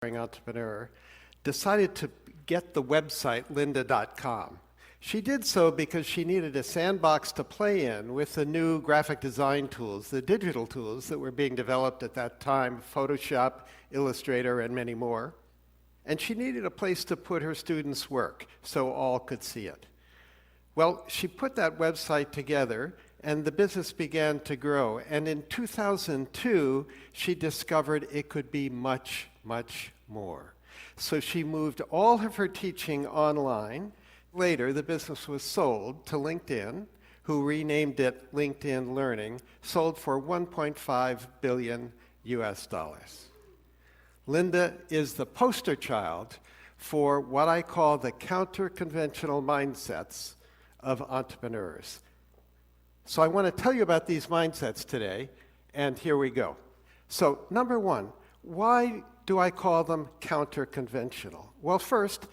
entrepreneur, decided to get the website lynda.com. She did so because she needed a sandbox to play in with the new graphic design tools, the digital tools that were being developed at that time, Photoshop, Illustrator, and many more. And she needed a place to put her students' work so all could see it. Well, she put that website together, and the business began to grow. And in 2002, she discovered it could be much, much more. So she moved all of her teaching online. Later, the business was sold to LinkedIn, who renamed it LinkedIn Learning, sold for $1.5 billion US. Lynda is the poster child for what I call the counter-conventional mindsets of entrepreneurs. So I want to tell you about these mindsets today, and here we go. So number one, why do I call them counter-conventional? Well, first,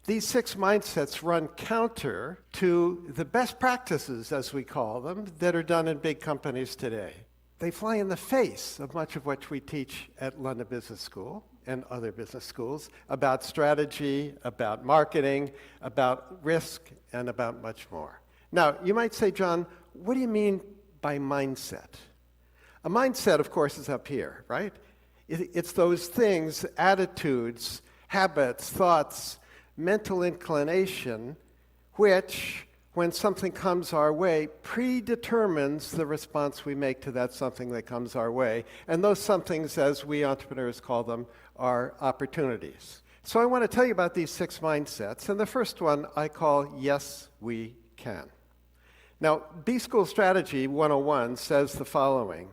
these 6 mindsets run counter to the best practices, as we call them, that are done in big companies today. They fly in the face of much of what we teach at London Business School and other business schools about strategy, about marketing, about risk, and about much more. Now, you might say, John, what do you mean by mindset? A mindset, of course, is up here, right? It's those things, attitudes, habits, thoughts, mental inclination, which, when something comes our way, predetermines the response we make to that something that comes our way. And those somethings, as we entrepreneurs call them, are opportunities. So I want to tell you about these 6 mindsets. And the first one I call Yes, We Can. Now, B-School Strategy 101 says the following.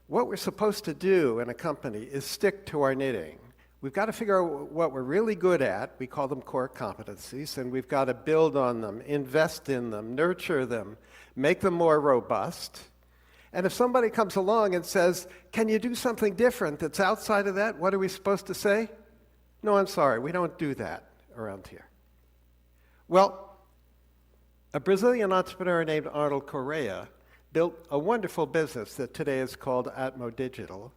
What we're supposed to do in a company is stick to our knitting. We've got to figure out what we're really good at. We call them core competencies, and we've got to build on them, invest in them, nurture them, make them more robust. And if somebody comes along and says, can you do something different that's outside of that, what are we supposed to say? No, I'm sorry, we don't do that around here. Well, a Brazilian entrepreneur named Arnold Correa built a wonderful business that today is called Atmo Digital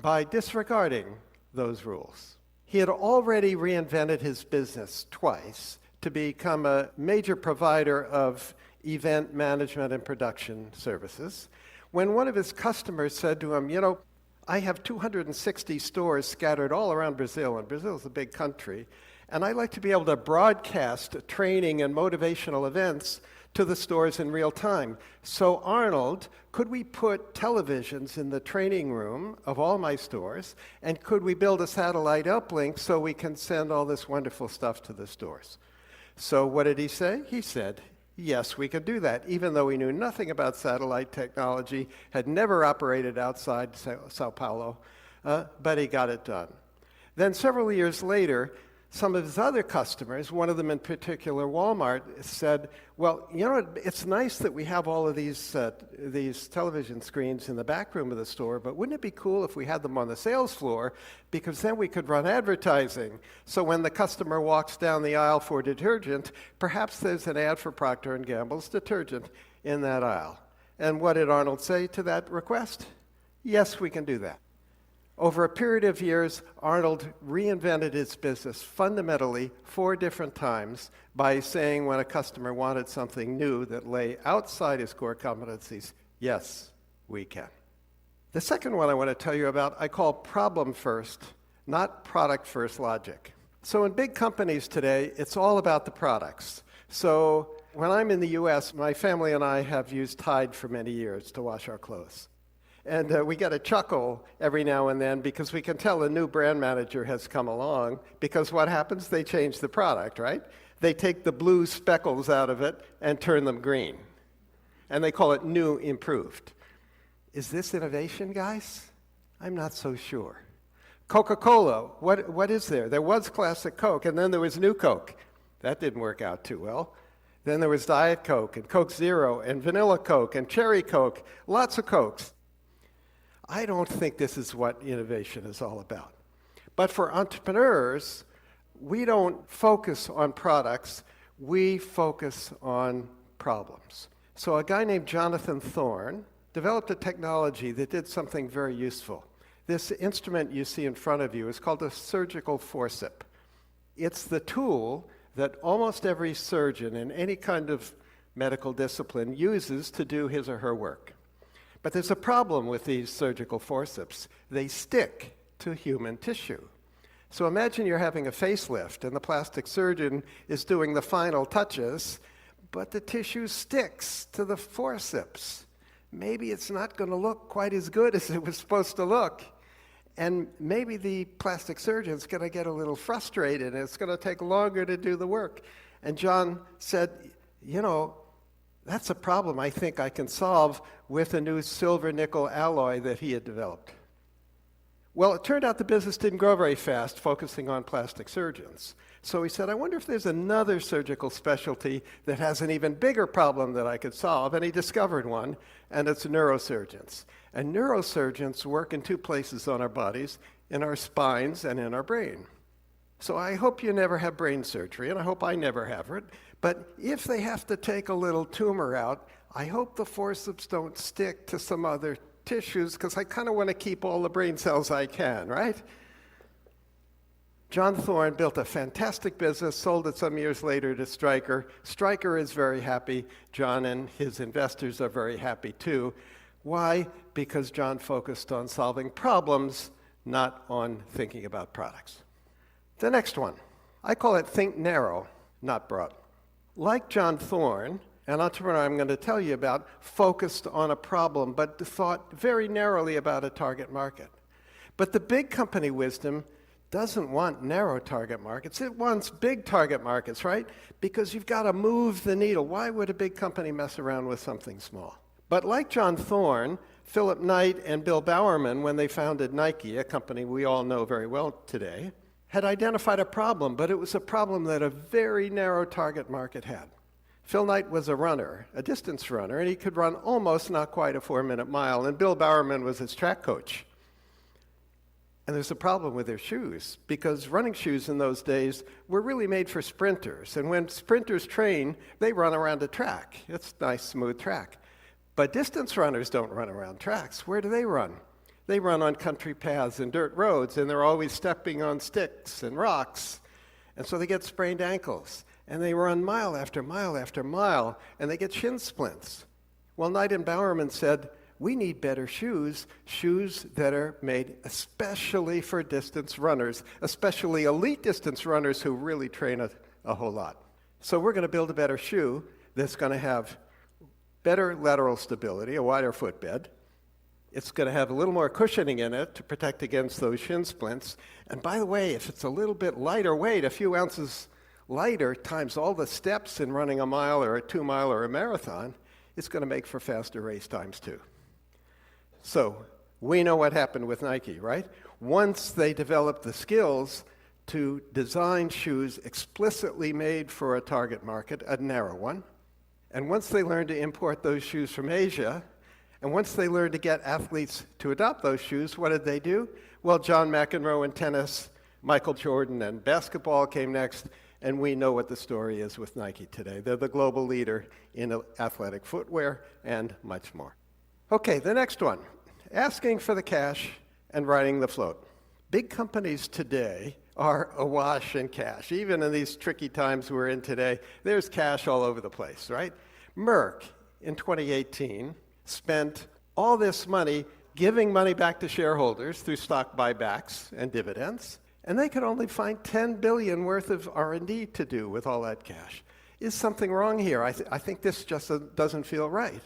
by disregarding those rules. He had already reinvented his business twice to become a major provider of event management and production services. When one of his customers said to him, you know, I have 260 stores scattered all around Brazil, and Brazil is a big country, and I'd like to be able to broadcast training and motivational events to the stores in real time. So Arnold, could we put televisions in the training room of all my stores, and could we build a satellite uplink so we can send all this wonderful stuff to the stores? So what did he say? He said, yes, we could do that, even though he knew nothing about satellite technology, had never operated outside Sao Paulo, but he got it done. Then several years later, some of his other customers, one of them in particular, Walmart, said, well, you know, it's nice that we have all of these television screens in the back room of the store, but wouldn't it be cool if we had them on the sales floor, because then we could run advertising. So when the customer walks down the aisle for detergent, perhaps there's an ad for Procter & Gamble's detergent in that aisle. And what did Arnold say to that request? Yes, we can do that. Over a period of years, Arnold reinvented his business fundamentally 4 different times by saying when a customer wanted something new that lay outside his core competencies, yes, we can. The second one I want to tell you about, I call problem first, not product first logic. So in big companies today, it's all about the products. So when I'm in the US, my family and I have used Tide for many years to wash our clothes. And we get a chuckle every now and then because we can tell a new brand manager has come along, because what happens? They change the product, right? They take the blue speckles out of it and turn them green. And they call it new improved. Is this innovation, guys? I'm not so sure. Coca-Cola, what is there? There was classic Coke, and then there was new Coke. That didn't work out too well. Then there was Diet Coke, and Coke Zero, and Vanilla Coke, and Cherry Coke, lots of Cokes. I don't think this is what innovation is all about. But for entrepreneurs, we don't focus on products, we focus on problems. So a guy named Jonathan Thorne developed a technology that did something very useful. This instrument you see in front of you is called a surgical forceps. It's the tool that almost every surgeon in any kind of medical discipline uses to do his or her work. But there's a problem with these surgical forceps. They stick to human tissue. So imagine you're having a facelift and the plastic surgeon is doing the final touches, but the tissue sticks to the forceps. Maybe it's not going to look quite as good as it was supposed to look. And maybe the plastic surgeon's going to get a little frustrated and it's going to take longer to do the work. And John said, that's a problem I think I can solve with a new silver nickel alloy that he had developed. Well, it turned out the business didn't grow very fast, focusing on plastic surgeons. So he said, I wonder if there's another surgical specialty that has an even bigger problem that I could solve. And he discovered one, and it's neurosurgeons. And neurosurgeons work in two places on our bodies, in our spines and in our brain. So I hope you never have brain surgery, and I hope I never have it. But if they have to take a little tumor out, I hope the forceps don't stick to some other tissues, because I kind of want to keep all the brain cells I can, right? John Thorne built a fantastic business, sold it some years later to Stryker. Stryker is very happy. John and his investors are very happy too. Why? Because John focused on solving problems, not on thinking about products. The next one, I call it think narrow, not broad. Like John Thorne, an entrepreneur I'm going to tell you about focused on a problem, but thought very narrowly about a target market. But the big company wisdom doesn't want narrow target markets. It wants big target markets, right? Because you've got to move the needle. Why would a big company mess around with something small? But like John Thorne, Philip Knight and Bill Bowerman, when they founded Nike, a company we all know very well today, had identified a problem, but it was a problem that a very narrow target market had. Phil Knight was a runner, a distance runner, and he could run almost not quite a 4-minute mile, and Bill Bowerman was his track coach. And there's a problem with their shoes, because running shoes in those days were really made for sprinters, and when sprinters train, they run around a track. It's a nice, smooth track. But distance runners don't run around tracks. Where do they run? They run on country paths and dirt roads, and they're always stepping on sticks and rocks, and so they get sprained ankles. And they run mile after mile after mile, and they get shin splints. Well, Knight and Bowerman said, we need better shoes that are made especially for distance runners, especially elite distance runners who really train a whole lot. So we're going to build a better shoe that's going to have better lateral stability, a wider footbed. It's going to have a little more cushioning in it to protect against those shin splints. And by the way, if it's a little bit lighter weight, a few ounces lighter times all the steps in running a mile or a 2-mile or a marathon, it's going to make for faster race times too. So we know what happened with Nike, right? Once they developed the skills to design shoes explicitly made for a target market, a narrow one, and once they learned to import those shoes from Asia, and once they learned to get athletes to adopt those shoes, what did they do? Well, John McEnroe in tennis, Michael Jordan and basketball came next, and we know what the story is with Nike today. They're the global leader in athletic footwear and much more. Okay, the next one, asking for the cash and riding the float. Big companies today are awash in cash. Even in these tricky times we're in today, there's cash all over the place, right? Merck, in 2018, spent all this money giving money back to shareholders through stock buybacks and dividends, and they could only find $10 billion worth of R&D to do with all that cash. Is something wrong here? I think this just doesn't feel right.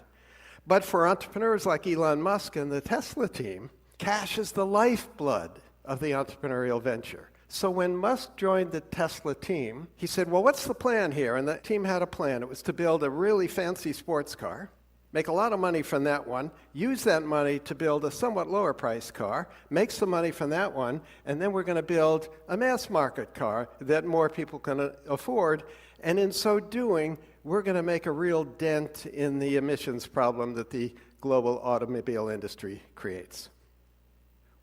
But for entrepreneurs like Elon Musk and the Tesla team, cash is the lifeblood of the entrepreneurial venture. So when Musk joined the Tesla team, he said, well, what's the plan here? And the team had a plan. It was to build a really fancy sports car, make a lot of money from that one, use that money to build a somewhat lower priced car, make some money from that one, and then we're going to build a mass market car that more people can afford. And in so doing, we're going to make a real dent in the emissions problem that the global automobile industry creates.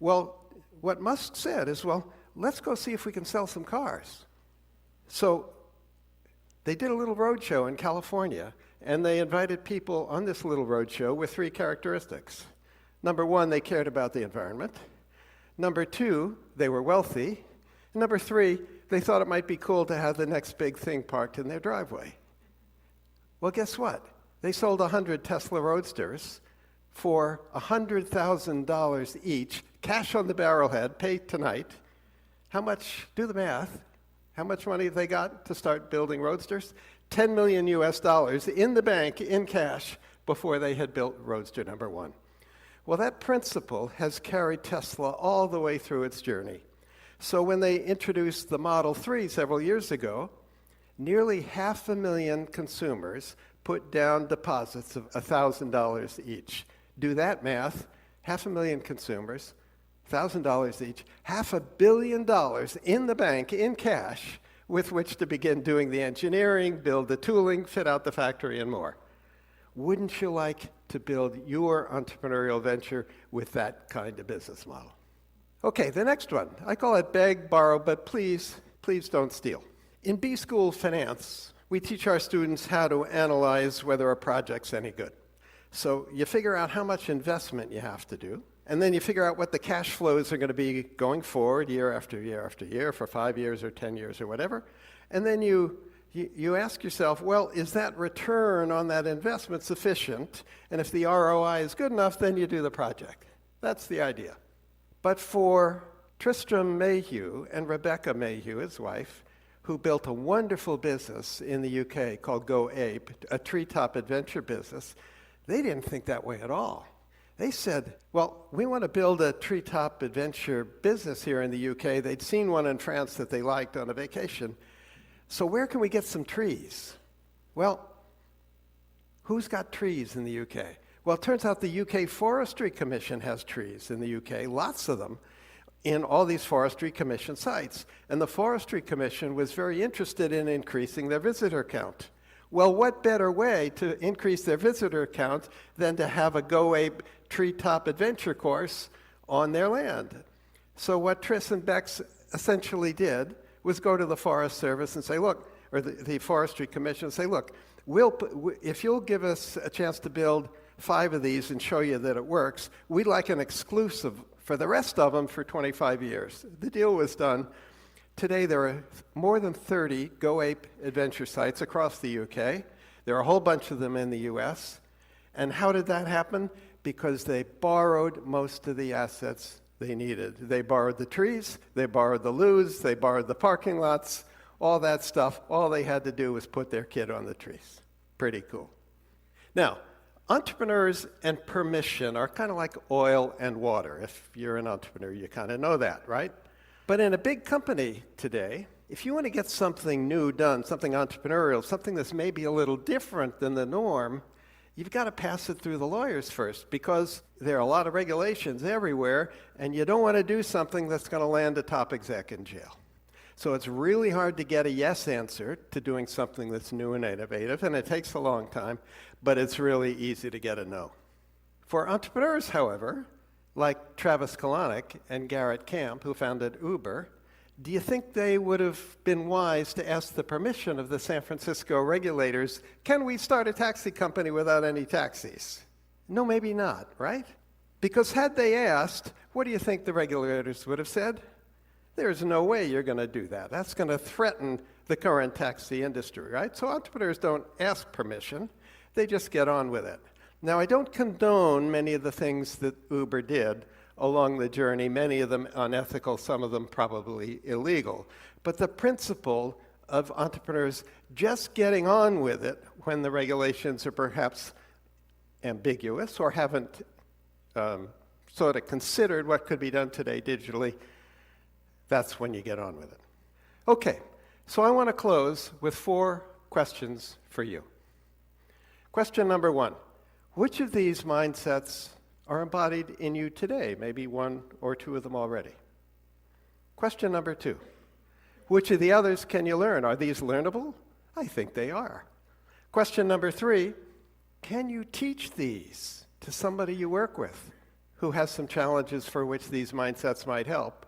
Well, what Musk said is, well, let's go see if we can sell some cars. So they did a little roadshow in California, and they invited people on this little roadshow with 3 characteristics. Number 1, they cared about the environment. Number 2, they were wealthy. And number 3, they thought it might be cool to have the next big thing parked in their driveway. Well, guess what? They sold 100 Tesla Roadsters for $100,000 each, cash on the barrelhead, pay tonight. How much, do the math, how much money they got to start building Roadsters? $10 million in the bank, in cash, before they had built Roadster number 1. Well, that principle has carried Tesla all the way through its journey. So when they introduced the Model 3 several years ago, nearly 500,000 consumers put down deposits of $1,000 each. Do that math, 500,000 consumers, $1,000 each, $500 million in the bank, in cash, with which to begin doing the engineering, build the tooling, fit out the factory, and more. Wouldn't you like to build your entrepreneurial venture with that kind of business model? Okay, the next one. I call it beg, borrow, but please don't steal. In B-School Finance, we teach our students how to analyze whether a project's any good. So you figure out how much investment you have to do, and then you figure out what the cash flows are going to be going forward year after year after year for 5 years or 10 years or whatever. And then you ask yourself, well, is that return on that investment sufficient? And if the ROI is good enough, then you do the project. That's the idea. But for Tristram Mayhew and Rebecca Mayhew, his wife, who built a wonderful business in the UK called Go Ape, a treetop adventure business, they didn't think that way at all. They said, well, we want to build a treetop adventure business here in the UK. They'd seen one in France that they liked on a vacation. So where can we get some trees? Well, who's got trees in the UK? Well, it turns out the UK Forestry Commission has trees in the UK, lots of them, in all these Forestry Commission sites. And the Forestry Commission was very interested in increasing their visitor count. Well, what better way to increase their visitor count than to have a Go Ape treetop adventure course on their land? So what Tris and Bex essentially did was go to the Forest Service and say, look, or the Forestry Commission and say, look, if you'll give us a chance to build 5 of these and show you that it works, we'd like an exclusive for the rest of them for 25 years. The deal was done. Today there are more than 30 Go Ape adventure sites across the UK. There are a whole bunch of them in the US. And how did that happen? Because they borrowed most of the assets they needed. They borrowed the trees, they borrowed the loos, they borrowed the parking lots, all that stuff. All they had to do was put their kid on the trees. Pretty cool. Now, entrepreneurs and permission are kind of like oil and water. If you're an entrepreneur, you kind of know that, right? But in a big company today, if you want to get something new done, something entrepreneurial, something that's maybe a little different than the norm, you've got to pass it through the lawyers first, because there are a lot of regulations everywhere, and you don't want to do something that's going to land a top exec in jail. So it's really hard to get a yes answer to doing something that's new and innovative, and it takes a long time, but it's really easy to get a no. For entrepreneurs, however, like Travis Kalanick and Garrett Camp, who founded Uber, do you think they would have been wise to ask the permission of the San Francisco regulators, can we start a taxi company without any taxis? No, maybe not, right? Because had they asked, what do you think the regulators would have said? There's no way you're going to do that. That's going to threaten the current taxi industry, right? So entrepreneurs don't ask permission. They just get on with it. Now, I don't condone many of the things that Uber did along the journey, many of them unethical, some of them probably illegal. But the principle of entrepreneurs just getting on with it when the regulations are perhaps ambiguous or haven't sort of considered what could be done today digitally, that's when you get on with it. Okay, so I want to close with 4 questions for you. Question number 1. Which of these mindsets are embodied in you today? Maybe 1 or 2 of them already. Question number 2. Which of the others can you learn? Are these learnable? I think they are. Question number 3. Can you teach these to somebody you work with who has some challenges for which these mindsets might help?